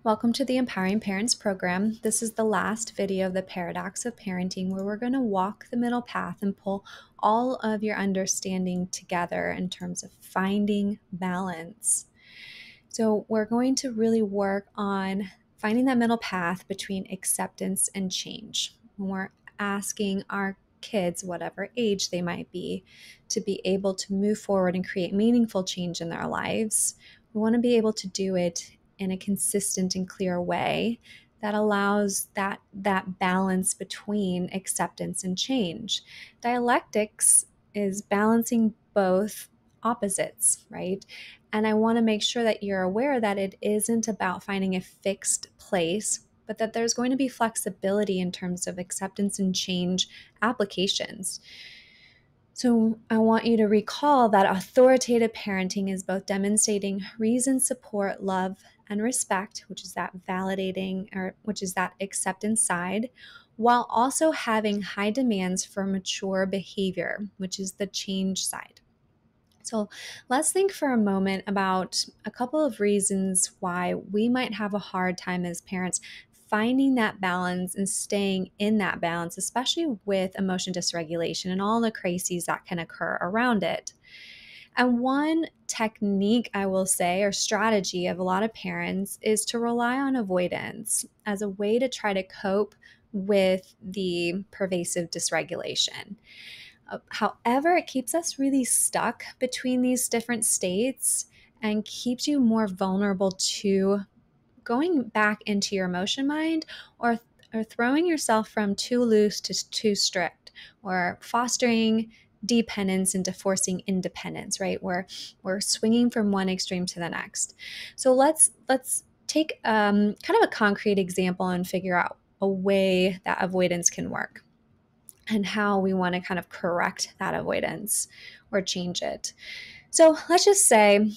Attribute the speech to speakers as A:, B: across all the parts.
A: Welcome to the Empowering Parents program. This is the last video of the Paradox of Parenting, where we're going to walk the middle path and pull all of your understanding together in terms of finding balance. So we're going to really work on finding that middle path between acceptance and change. When we're asking our kids, whatever age they might be able to move forward and create meaningful change in their lives, we want to be able to do it in a consistent and clear way that allows that balance between acceptance and change. Dialectics is balancing both opposites, right? And I want to make sure that you're aware that it isn't about finding a fixed place, but that there's going to be flexibility in terms of acceptance and change applications. So I want you to recall that authoritative parenting is both demonstrating reason, support, love, and respect, which is that validating, or which is that acceptance side, while also having high demands for mature behavior, which is the change side. So let's think for a moment about a couple of reasons why we might have a hard time as parents finding that balance and staying in that balance, especially with emotion dysregulation and all the crises that can occur around it. And one technique, I will say, or strategy of a lot of parents is to rely on avoidance as a way to try to cope with the pervasive dysregulation. However, it keeps us really stuck between these different states and keeps you more vulnerable to going back into your emotion mind or throwing yourself from too loose to too strict, or fostering dependence into forcing independence, right? Where we're swinging from one extreme to the next. So let's take kind of a concrete example and figure out a way that avoidance can work and how we want to kind of correct that avoidance or change it. So let's just say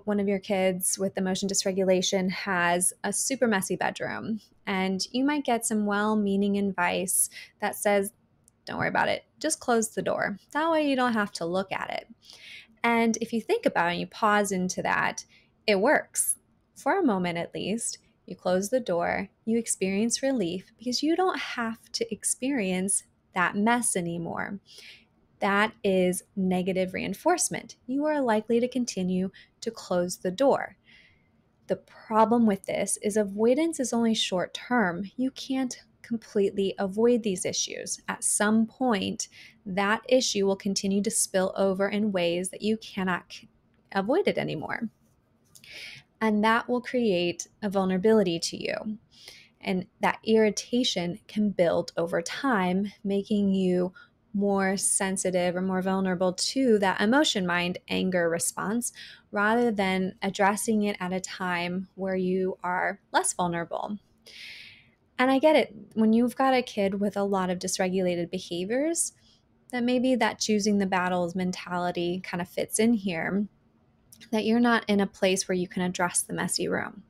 A: one of your kids with emotion dysregulation has a super messy bedroom, and you might get some well-meaning advice that says, don't worry about it, just close the door. That way you don't have to look at it. And if you think about it and you pause into that, it works. For a moment at least, you close the door, you experience relief because you don't have to experience that mess anymore. That is negative reinforcement. You are likely to continue to close the door. The problem with this is avoidance is only short term. You can't completely avoid these issues. At some point, that issue will continue to spill over in ways that you cannot avoid it anymore. And that will create a vulnerability to you. And that irritation can build over time, making you more sensitive or more vulnerable to that emotion mind anger response, rather than addressing it at a time where you are less vulnerable. And I get it. When you've got a kid with a lot of dysregulated behaviors, that maybe that choosing the battles mentality kind of fits in here, that you're not in a place where you can address the messy room.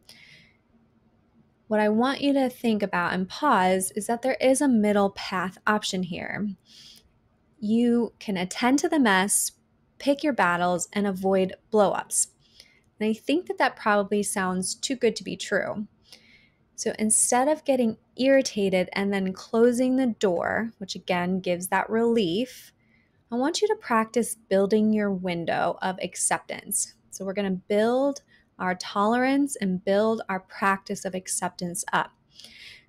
A: What I want you to think about and pause is that there is a middle path option here. You can attend to the mess, pick your battles, and avoid blowups. And I think that probably sounds too good to be true. So instead of getting irritated and then closing the door, which again gives that relief, I want you to practice building your window of acceptance. So we're going to build our tolerance and build our practice of acceptance up.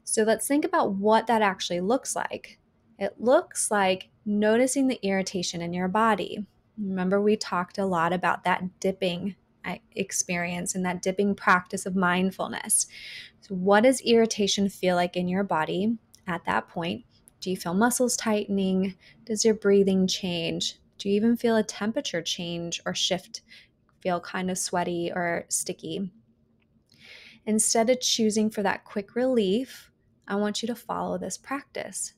A: So let's think about what that actually looks like. It looks like noticing the irritation in your body. Remember, we talked a lot about that dipping experience and that dipping practice of mindfulness. So what does irritation feel like in your body at that point? Do you feel muscles tightening? Does your breathing change? Do you even feel a temperature change or shift? Feel kind of sweaty or sticky? Instead of choosing for that quick relief, I want you to follow this practice.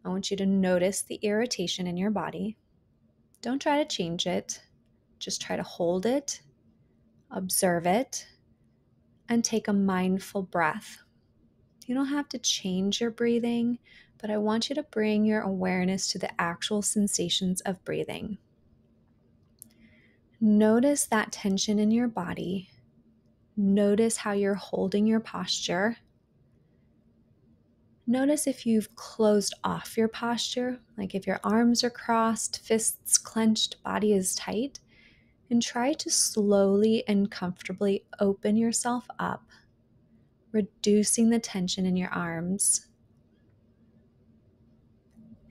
A: I want you to notice the irritation in your body. Don't try to change it. Just try to hold it, observe it, and take a mindful breath. You don't have to change your breathing, but I want you to bring your awareness to the actual sensations of breathing. Notice that tension in your body Notice how you're holding your posture. Notice if you've closed off your posture, like if your arms are crossed, fists clenched, body is tight, and try to slowly and comfortably open yourself up, reducing the tension in your arms.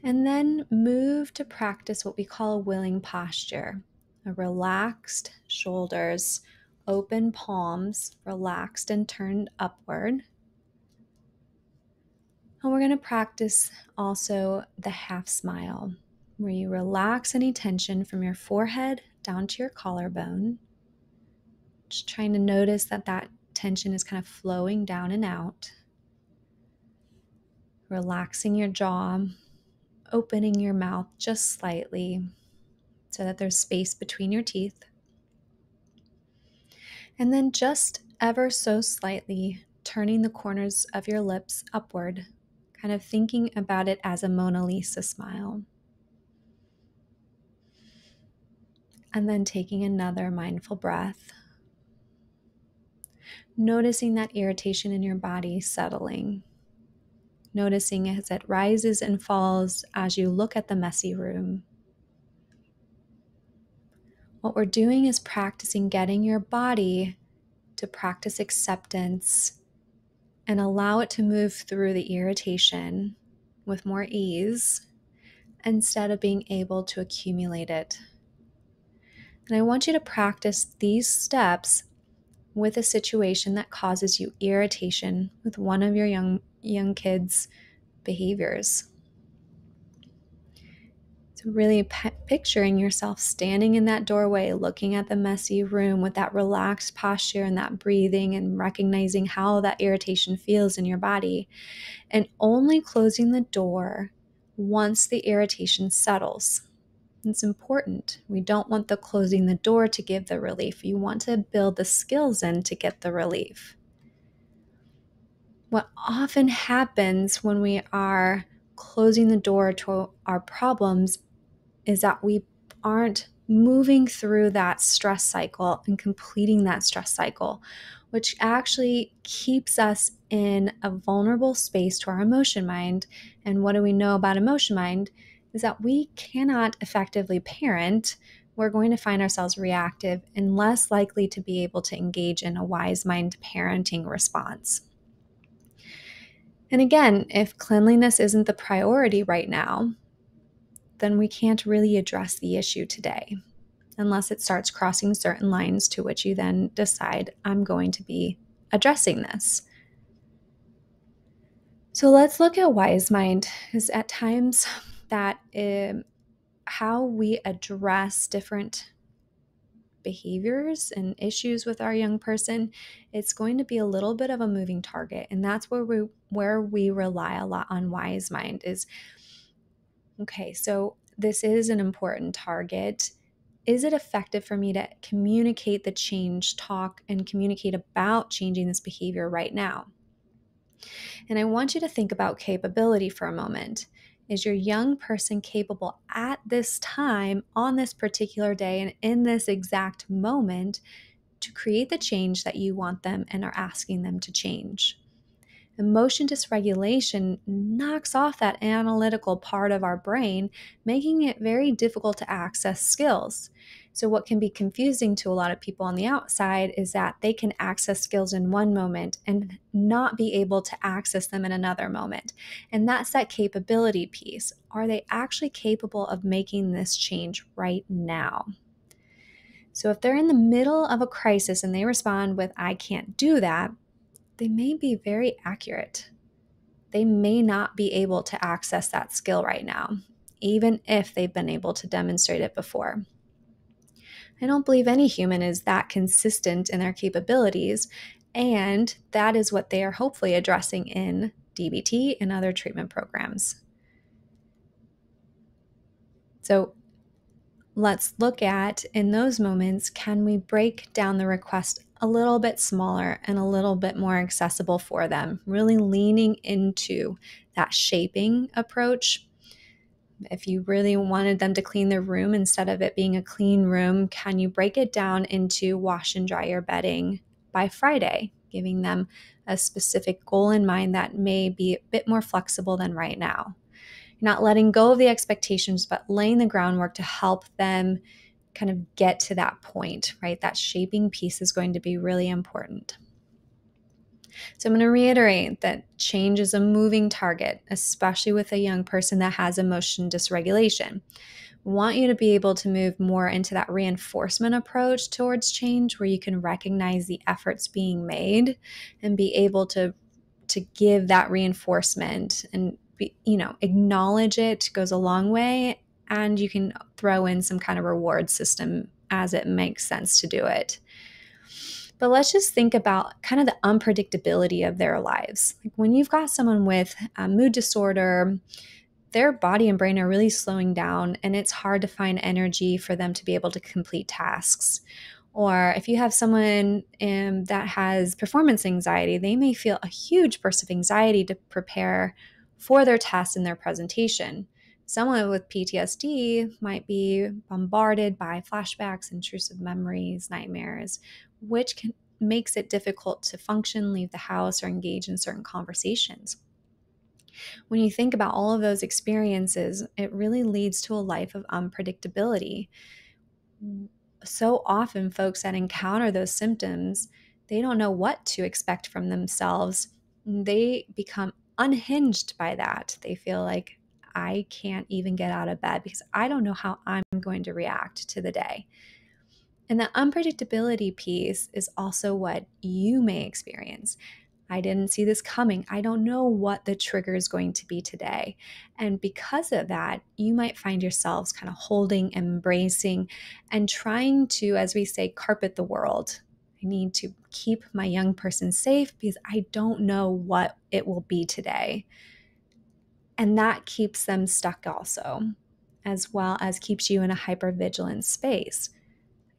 A: And then move to practice what we call a willing posture, a relaxed shoulders, open palms, relaxed and turned upward. And we're going to practice also the half smile, where you relax any tension from your forehead down to your collarbone. Just trying to notice that that tension is kind of flowing down and out. Relaxing your jaw, opening your mouth just slightly so that there's space between your teeth. And then just ever so slightly turning the corners of your lips upward, kind of thinking about it as a Mona Lisa smile. And then taking another mindful breath. Noticing that irritation in your body settling. Noticing as it rises and falls as you look at the messy room. What we're doing is practicing getting your body to practice acceptance and allow it to move through the irritation with more ease instead of being able to accumulate it. And I want you to practice these steps with a situation that causes you irritation with one of your young kids' behaviors. So really picturing yourself standing in that doorway, looking at the messy room with that relaxed posture and that breathing and recognizing how that irritation feels in your body, and only closing the door once the irritation settles. It's important. We don't want the closing the door to give the relief. You want to build the skills in to get the relief. What often happens when we are closing the door to our problems is that we aren't moving through that stress cycle and completing that stress cycle, which actually keeps us in a vulnerable space to our emotion mind. And what do we know about emotion mind is that we cannot effectively parent. We're going to find ourselves reactive and less likely to be able to engage in a wise mind parenting response. And again, if cleanliness isn't the priority right now, then we can't really address the issue today unless it starts crossing certain lines to which you then decide, I'm going to be addressing this. So let's look at wise mind, because at times that how we address different behaviors and issues with our young person, it's going to be a little bit of a moving target. And that's where we rely a lot on wise mind is, okay, so this is an important target. Is it effective for me to communicate the change, talk and communicate about changing this behavior right now? And I want you to think about capability for a moment. Is your young person capable at this time, on this particular day, and in this exact moment to create the change that you want them and are asking them to change? Emotion dysregulation knocks off that analytical part of our brain, making it very difficult to access skills. So what can be confusing to a lot of people on the outside is that they can access skills in one moment and not be able to access them in another moment. And that's that capability piece. Are they actually capable of making this change right now? So if they're in the middle of a crisis and they respond with, I can't do that, they may be very accurate. They may not be able to access that skill right now, even if they've been able to demonstrate it before. I don't believe any human is that consistent in their capabilities, and that is what they are hopefully addressing in DBT and other treatment programs. So let's look at, in those moments, can we break down the request a little bit smaller and a little bit more accessible for them, really leaning into that shaping approach. If you really wanted them to clean their room instead of it being a clean room, can you break it down into wash and dry your bedding, by Friday, giving them a specific goal in mind that may be a bit more flexible than right now. You're not letting go of the expectations, but laying the groundwork to help them kind of get to that point, right? That shaping piece is going to be really important. So I'm going to reiterate that change is a moving target, especially with a young person that has emotion dysregulation. We want you to be able to move more into that reinforcement approach towards change, where you can recognize the efforts being made and be able to give that reinforcement and acknowledge it goes a long way. And you can throw in some kind of reward system as it makes sense to do it. But let's just think about kind of the unpredictability of their lives. Like when you've got someone with a mood disorder, their body and brain are really slowing down, and it's hard to find energy for them to be able to complete tasks. Or if you have someone that has performance anxiety, they may feel a huge burst of anxiety to prepare for their test and their presentation. Someone with PTSD might be bombarded by flashbacks, intrusive memories, nightmares, which makes it difficult to function, leave the house, or engage in certain conversations. When you think about all of those experiences, it really leads to a life of unpredictability. So often, folks that encounter those symptoms, they don't know what to expect from themselves. They become unhinged by that. They feel like, I can't even get out of bed because I don't know how I'm going to react to the day. And the unpredictability piece is also what you may experience. I didn't see this coming. I don't know what the trigger is going to be today. And because of that, you might find yourselves kind of holding, embracing, and trying to, as we say, carpet the world. I need to keep my young person safe because I don't know what it will be today. And that keeps them stuck also, as well as keeps you in a hypervigilant space.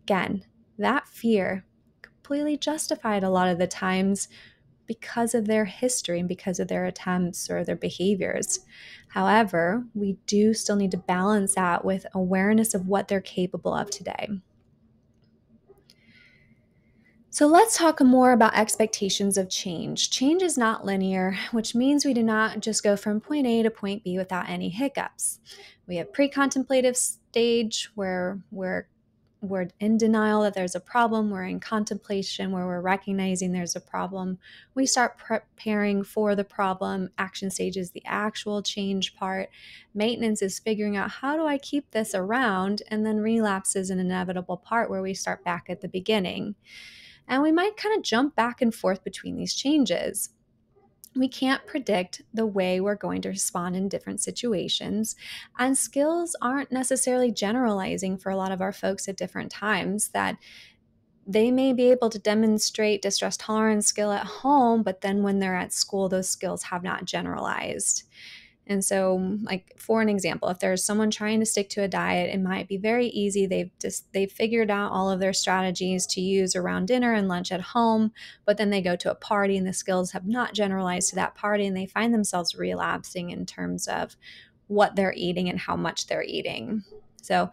A: Again, that fear completely justified a lot of the times because of their history and because of their attempts or their behaviors. However, we do still need to balance that with awareness of what they're capable of today. So let's talk more about expectations of change. Change is not linear, which means we do not just go from point A to point B without any hiccups. We have pre-contemplative stage where we're in denial that there's a problem. We're in contemplation where we're recognizing there's a problem. We start preparing for the problem. Action stage is the actual change part. Maintenance is figuring out, how do I keep this around? And then relapse is an inevitable part where we start back at the beginning. And we might kind of jump back and forth between these changes. We can't predict the way we're going to respond in different situations, and skills aren't necessarily generalizing for a lot of our folks at different times. That they may be able to demonstrate distress tolerance skill at home, but then when they're at school, those skills have not generalized. And so, like, for an example, if there's someone trying to stick to a diet, it might be very easy. They've figured out all of their strategies to use around dinner and lunch at home, but then they go to a party and the skills have not generalized to that party, and they find themselves relapsing in terms of what they're eating and how much they're eating. So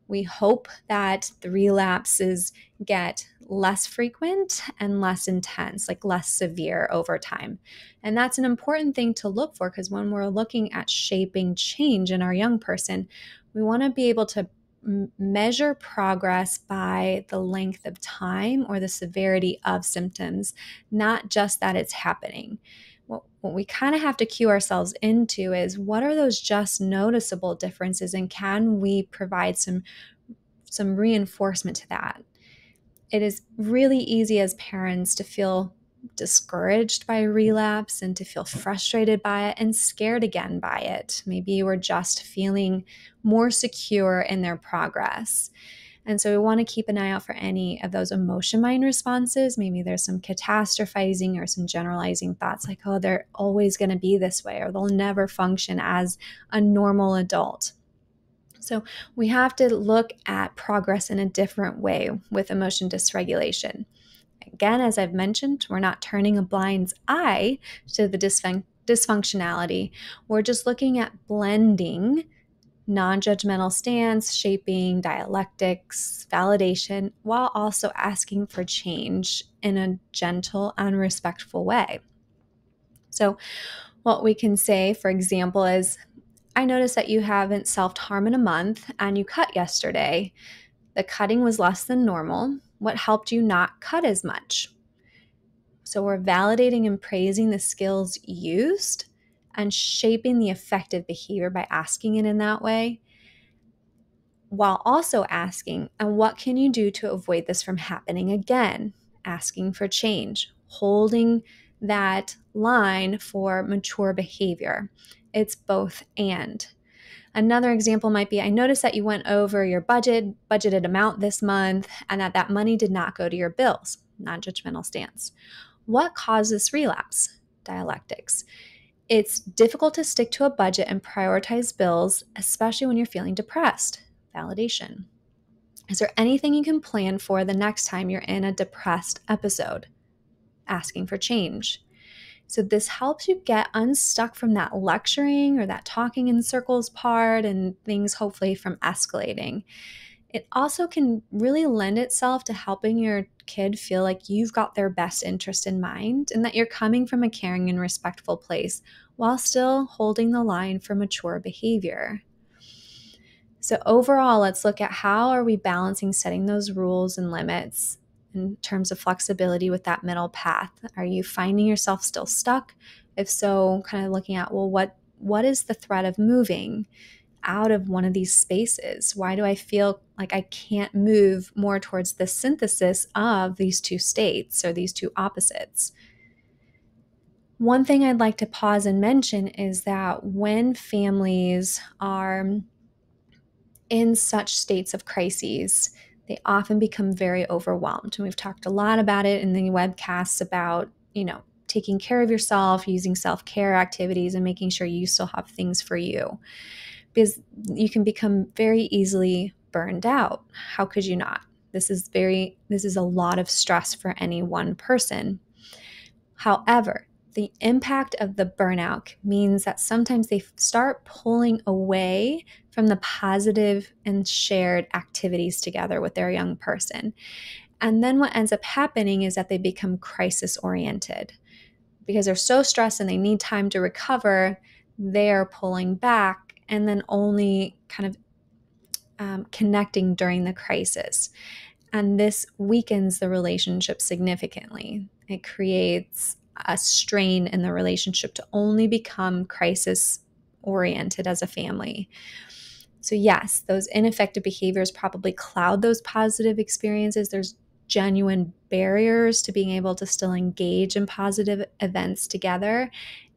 A: we hope that the relapses get less frequent and less intense, like less severe over time. And that's an important thing to look for, because when we're looking at shaping change in our young person, we want to be able to measure progress by the length of time or the severity of symptoms, not just that it's happening. What we kind of have to cue ourselves into is, what are those just noticeable differences, and can we provide some reinforcement to that? It is really easy as parents to feel discouraged by relapse and to feel frustrated by it and scared again by it. Maybe you were just feeling more secure in their progress. And so we want to keep an eye out for any of those emotion mind responses. Maybe there's some catastrophizing or some generalizing thoughts like, oh, they're always going to be this way, or they'll never function as a normal adult. So we have to look at progress in a different way with emotion dysregulation. Again, as I've mentioned, we're not turning a blind eye to the dysfunctionality. We're just looking at blending non-judgmental stance, shaping dialectics, validation, while also asking for change in a gentle and respectful way. So what we can say, for example, is, I noticed that you haven't self-harmed in a month and you cut yesterday. The cutting was less than normal. What helped you not cut as much? So we're validating and praising the skills used and shaping the effective behavior by asking it in that way, while also asking, and what can you do to avoid this from happening again? Asking for change, holding that line for mature behavior. It's both and. Another example might be, I noticed that you went over your budgeted amount this month, and that money did not go to your bills. Non-judgmental stance. What causes relapse? Dialectics. It's difficult to stick to a budget and prioritize bills, especially when you're feeling depressed. Validation. Is there anything you can plan for the next time you're in a depressed episode? Asking for change. So this helps you get unstuck from that lecturing or that talking in circles part and things hopefully from escalating. It also can really lend itself to helping your kid feel like you've got their best interest in mind and that you're coming from a caring and respectful place while still holding the line for mature behavior. So overall, let's look at how are we balancing setting those rules and limits in terms of flexibility with that middle path. Are you finding yourself still stuck? If so, kind of looking at, well, what is the threat of moving out of one of these spaces? Why do I feel like I can't move more towards the synthesis of these two states or these two opposites? One thing I'd like to pause and mention is that when families are in such states of crises, they often become very overwhelmed. And we've talked a lot about it in the webcasts about, taking care of yourself, using self-care activities, and making sure you still have things for you. Because you can become very easily burned out. How could you not? This is a lot of stress for any one person. However, the impact of the burnout means that sometimes they start pulling away from the positive and shared activities together with their young person. And then what ends up happening is that they become crisis oriented. Because they're so stressed and they need time to recover, they're pulling back and then only kind of connecting during the crisis. And this weakens the relationship significantly. It creates a strain in the relationship to only become crisis oriented as a family. So yes, those ineffective behaviors probably cloud those positive experiences. There's genuine barriers to being able to still engage in positive events together.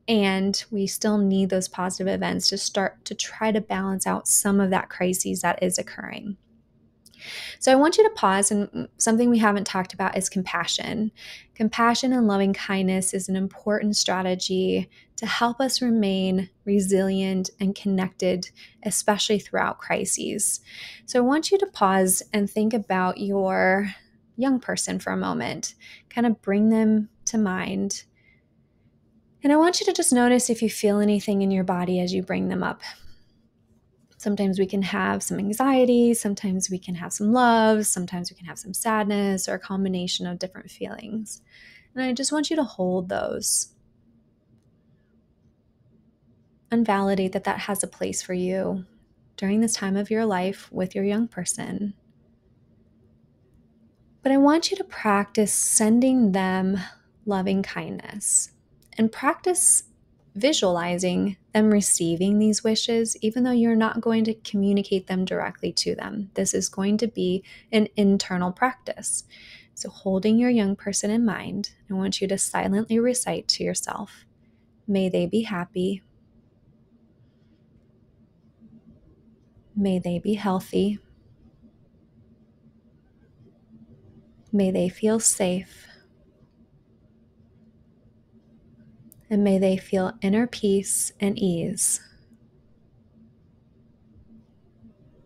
A: And we still need those positive events to start to try to balance out some of that crises that is occurring. So I want you to pause, and something we haven't talked about is compassion. Compassion and loving kindness is an important strategy to help us remain resilient and connected, especially throughout crises. So I want you to pause and think about your young person for a moment, kind of bring them to mind. And I want you to just notice if you feel anything in your body as you bring them up. Sometimes we can have some anxiety, sometimes we can have some love, sometimes we can have some sadness, or a combination of different feelings. And I just want you to hold those and validate that that has a place for you during this time of your life with your young person. But I want you to practice sending them loving kindness and practice visualizing them receiving these wishes, even though you're not going to communicate them directly to them. This is going to be an internal practice. So holding your young person in mind, I want you to silently recite to yourself, may they be happy. May they be healthy. May they feel safe. And may they feel inner peace and ease.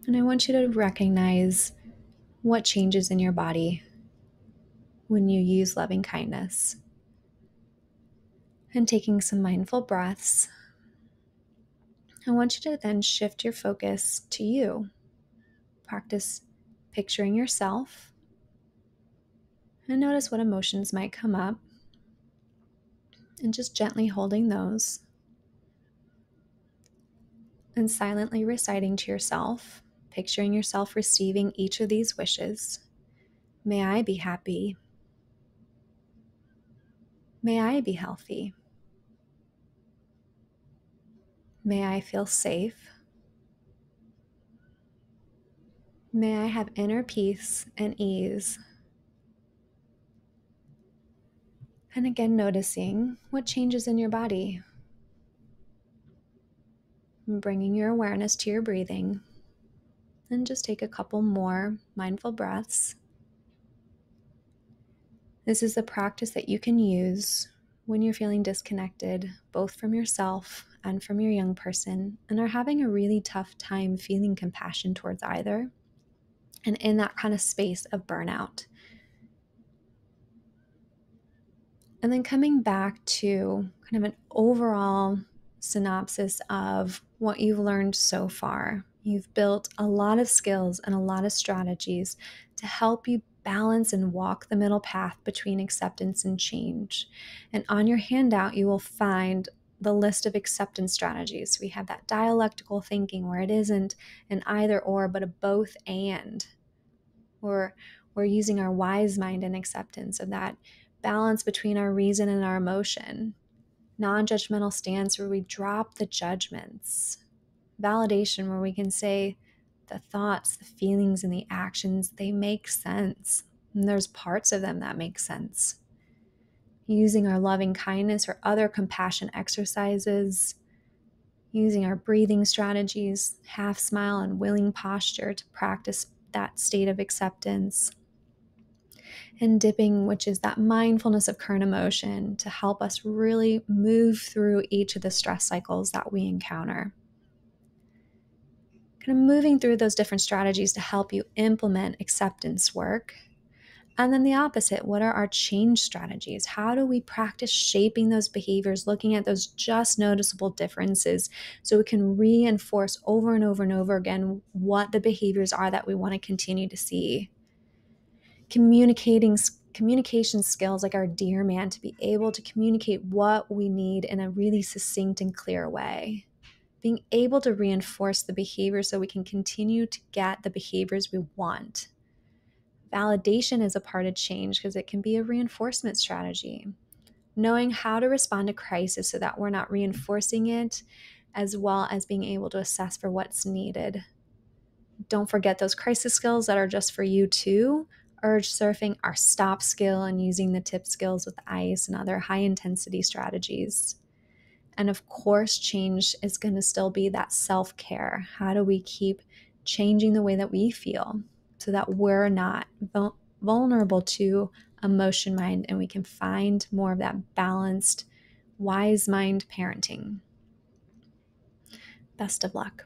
A: And I want you to recognize what changes in your body when you use loving kindness. And taking some mindful breaths, I want you to then shift your focus to you. Practice picturing yourself and notice what emotions might come up and just gently holding those and silently reciting to yourself, picturing yourself receiving each of these wishes. May I be happy. May I be healthy. May I feel safe. May I have inner peace and ease. And again, noticing what changes in your body. And bringing your awareness to your breathing. And just take a couple more mindful breaths. This is a practice that you can use when you're feeling disconnected, both from yourself and from your young person, and are having a really tough time feeling compassion towards either, and in that kind of space of burnout. And then coming back to kind of an overall synopsis of what you've learned so far. You've built a lot of skills and a lot of strategies to help you balance and walk the middle path between acceptance and change. And on your handout, you will find the list of acceptance strategies. We have that dialectical thinking where it isn't an either or, but a both and. Or we're using our wise mind in acceptance of that balance between our reason and our emotion. Non-judgmental stance where we drop the judgments. Validation where we can say the thoughts, the feelings, and the actions, they make sense. And there's parts of them that make sense. Using our loving kindness or other compassion exercises. Using our breathing strategies, half smile and willing posture to practice that state of acceptance. And dipping, which is that mindfulness of current emotion to help us really move through each of the stress cycles that we encounter. Kind of moving through those different strategies to help you implement acceptance work. And then the opposite, what are our change strategies? How do we practice shaping those behaviors, looking at those just noticeable differences so we can reinforce over and over and over again what the behaviors are that we want to continue to see? Communication skills like our dear man to be able to communicate what we need in a really succinct and clear way. Being able to reinforce the behavior so we can continue to get the behaviors we want. Validation is a part of change because it can be a reinforcement strategy. Knowing how to respond to crisis so that we're not reinforcing it, as well as being able to assess for what's needed. Don't forget those crisis skills that are just for you too. Urge surfing, our stop skill, and using the tip skills with ice and other high intensity strategies. And of course, change is going to still be that self-care. How do we keep changing the way that we feel so that we're not vulnerable to emotion mind and we can find more of that balanced, wise mind parenting? Best of luck.